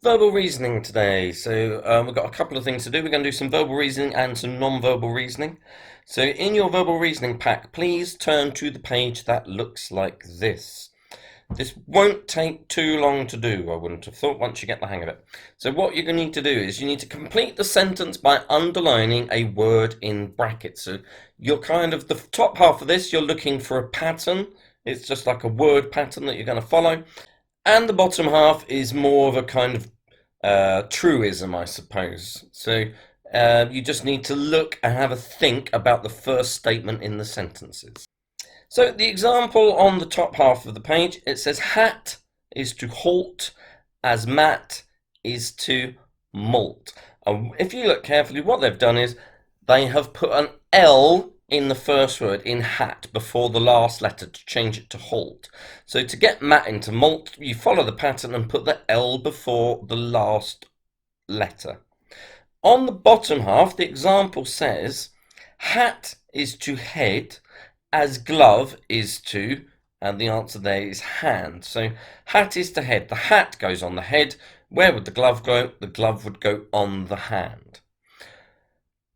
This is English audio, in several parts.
Verbal reasoning today. So we've got a couple of things to do. We're going to do some verbal reasoning and some non-verbal reasoning. So in your verbal reasoning pack, please turn to the page that looks like this. This won't take too long to do, I wouldn't have thought, once you get the hang of it. So what you're going to need to do is you need to complete the sentence by underlining a word in brackets. So you're kind of, the top half of this, you're looking for a pattern. It's just like a word pattern that you're going to follow. And the bottom half is more of a kind of truism, I suppose. So you just need to look and have a think about the first statement in the sentences. So the example on the top half of the page, it says hat is to halt as mat is to malt. If you look carefully, what they've done is they have put an L in the first word in hat before the last letter to change it to halt. So to get mat into malt, you follow the pattern and put the L before the last letter. On the bottom half, the example says hat is to head as glove is to, and the answer there is hand. So hat is to head. The hat goes on the head. Where would the glove go? The glove would go on the hand.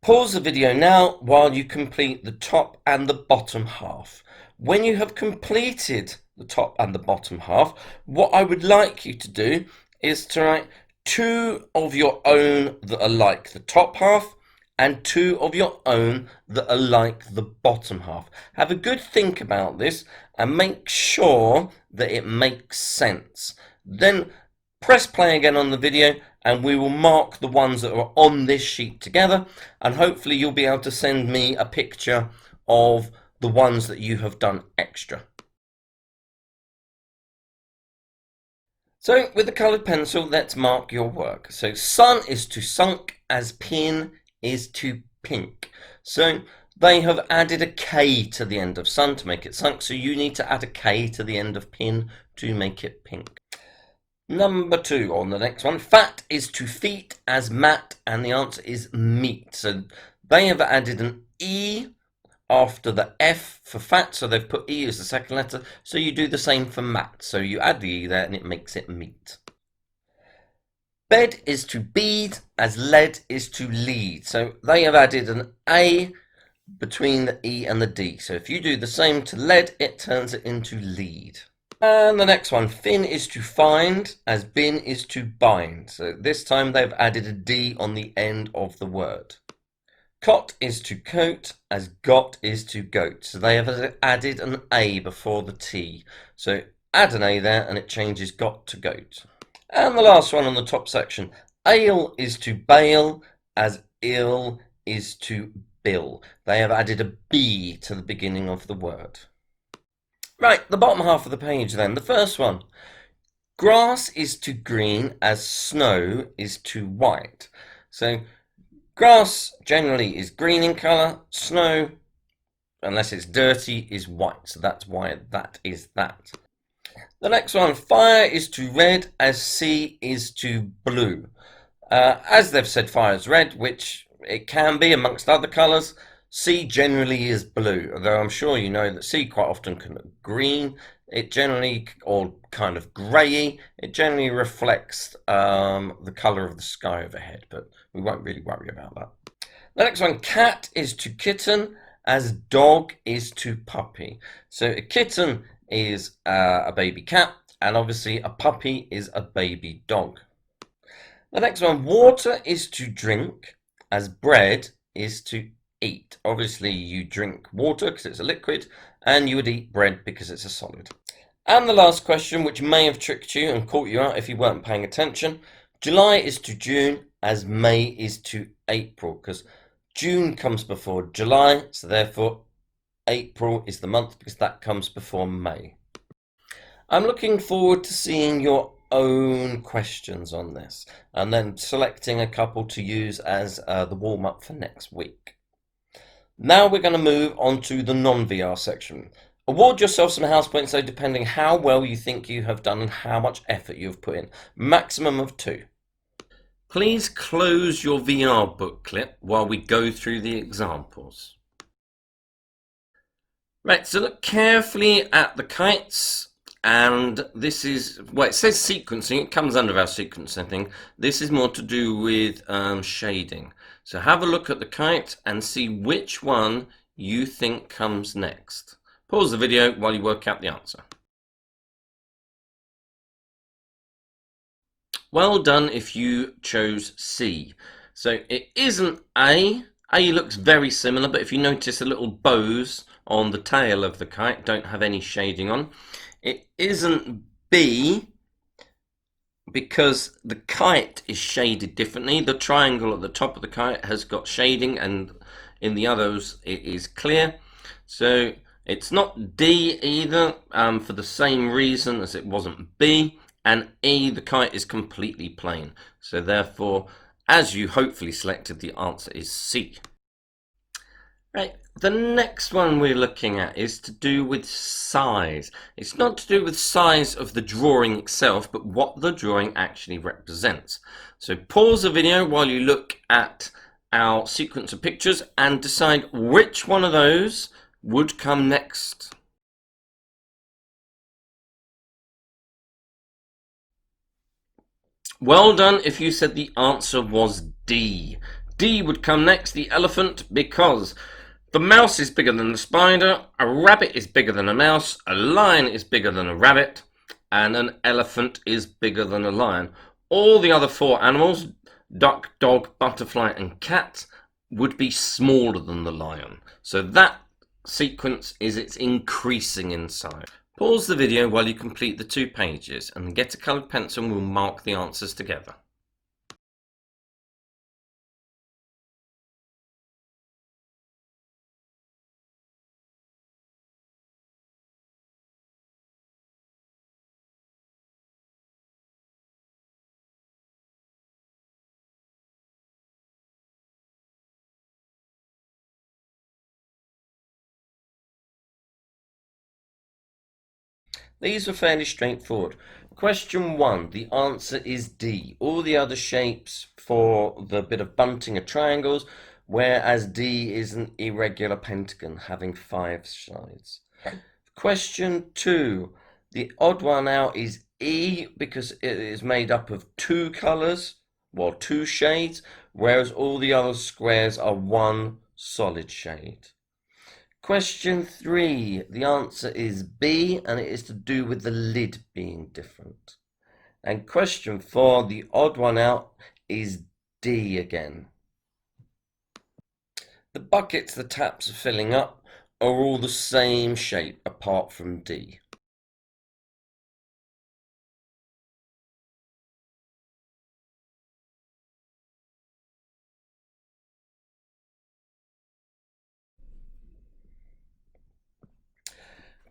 Pause the video now while you complete the top and the bottom half. When you have completed the top and the bottom half, what I would like you to do is to write two of your own that are like the top half and two of your own that are like the bottom half. Have a good think about this and make sure that it makes sense. Then press play again on the video and we will mark the ones that are on this sheet together, and hopefully you'll be able to send me a picture of the ones that you have done extra. So with the coloured pencil, let's mark your work. So sun is to sunk as pin is to pink. So they have added a K to the end of sun to make it sunk, so you need to add a K to the end of pin to make it pink. Number 2 on the next one, fat is to feet as mat, and the answer is meat. So they have added an E after the F for fat, so they've put E as the second letter, so you do the same for mat. So you add the E there and it makes it meat. Bed is to bead as lead is to lead. So they have added an A between the E and the D. So if you do the same to lead, it turns it into lead. And the next one, fin is to find as bin is to bind. So this time they've added a D on the end of the word. Cot is to coat as got is to goat. So they have added an A before the T. So add an A there and it changes got to goat. And the last one on the top section, ale is to bail as ill is to bill. They have added a B to the beginning of the word. Right, the bottom half of the page then. The first one. Grass is to green as snow is to white. So grass generally is green in colour. Snow, unless it's dirty, is white. So that's why that is that. The next one. Fire is to red as sea is to blue. As they've said, fire is red, which it can be amongst other colours. Sea generally is blue, although I'm sure you know that sea quite often can look green. It generally, or kind of greyy, it generally reflects the colour of the sky overhead, but we won't really worry about that. The next one, cat is to kitten as dog is to puppy. So a kitten is a baby cat, and obviously a puppy is a baby dog. The next one, water is to drink as bread is to eat. Obviously you drink water because it's a liquid, and you would eat bread because it's a solid. And the last question, which may have tricked you and caught you out if you weren't paying attention, July is to June as May is to April, because June comes before July, so therefore April is the month because that comes before May. I'm looking forward to seeing your own questions on this and then selecting a couple to use as the warm-up for next week. Now we're going to move on to the non-VR section. Award yourself some house points, though, depending how well you think you have done and how much effort you've put in. Maximum of 2. Please close your VR booklet while we go through the examples. Right, so look carefully at the kites And this is, well, it says sequencing, it comes under our sequencing thing. This is more to do with shading. So have a look at the kite and see which one you think comes next. Pause the video while you work out the answer. Well done if you chose C. So it isn't A. A looks very similar, but if you notice the little bows on the tail of the kite don't have any shading on. It isn't B because the kite is shaded differently. The triangle at the top of the kite has got shading, and in the others it is clear. So it's not D either, for the same reason as it wasn't B. And E, the kite is completely plain. So therefore, as you hopefully selected, the answer is C. Right, the next one we're looking at is to do with size. It's not to do with size of the drawing itself, but what the drawing actually represents. So pause the video while you look at our sequence of pictures and decide which one of those would come next. Well done if you said the answer was D. D would come next, the elephant, because the mouse is bigger than the spider, a rabbit is bigger than a mouse, a lion is bigger than a rabbit, and an elephant is bigger than a lion. All the other four animals, duck, dog, butterfly, and cat, would be smaller than the lion. So that sequence is it's increasing in size. Pause the video while you complete the 2 pages and get a coloured pencil and we'll mark the answers together. These are fairly straightforward. Question 1, the answer is D. All the other shapes for the bit of bunting are triangles, whereas D is an irregular pentagon having 5 sides. Question 2, the odd one out is E because it is made up of 2 colours, well, 2 shades, whereas all the other squares are 1 solid shade. Question 3, the answer is B, and it is to do with the lid being different. And question 4, the odd one out is D again. The buckets the taps are filling up are all the same shape apart from D.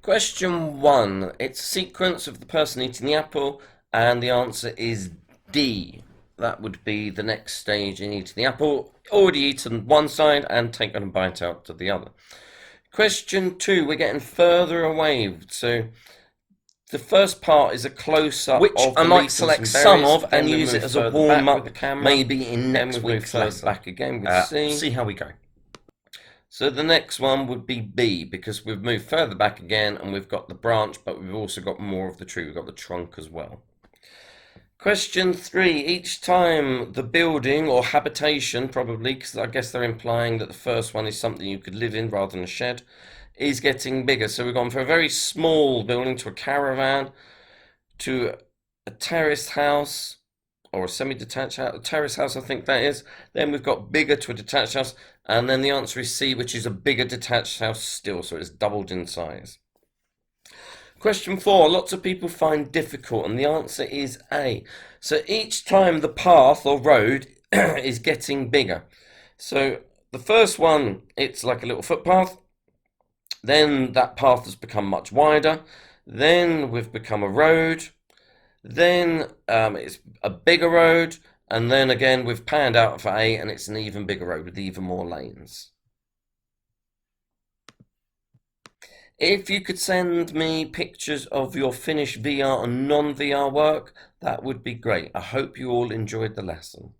Question 1, it's a sequence of the person eating the apple, and the answer is D. That would be the next stage in eating the apple. Already eaten one side and taken a bite out to the other. Question 2, we're getting further away. So the first part is a close-up, which I might select some of and use it as a warm-up, maybe in next week's lesson. Back again, we'll see how we go. So the next one would be B, because we've moved further back again and we've got the branch, but we've also got more of the tree. We've got the trunk as well. Question 3, each time the building or habitation, probably, because I guess they're implying that the first one is something you could live in rather than a shed, is getting bigger. So we've gone from a very small building to a caravan, to a terraced house, or a semi-detached house, a terrace house I think that is. Then we've got bigger to a detached house, and then the answer is C, which is a bigger detached house still, so it's doubled in size. Question 4, lots of people find difficult, and the answer is A. So each time the path or road is getting bigger. So the first one, it's like a little footpath. Then that path has become much wider. Then we've become a road. Then it's a bigger road, and then again we've panned out for A, and it's an even bigger road with even more lanes. If you could send me pictures of your finished VR and non-VR work, that would be great. I hope you all enjoyed the lesson.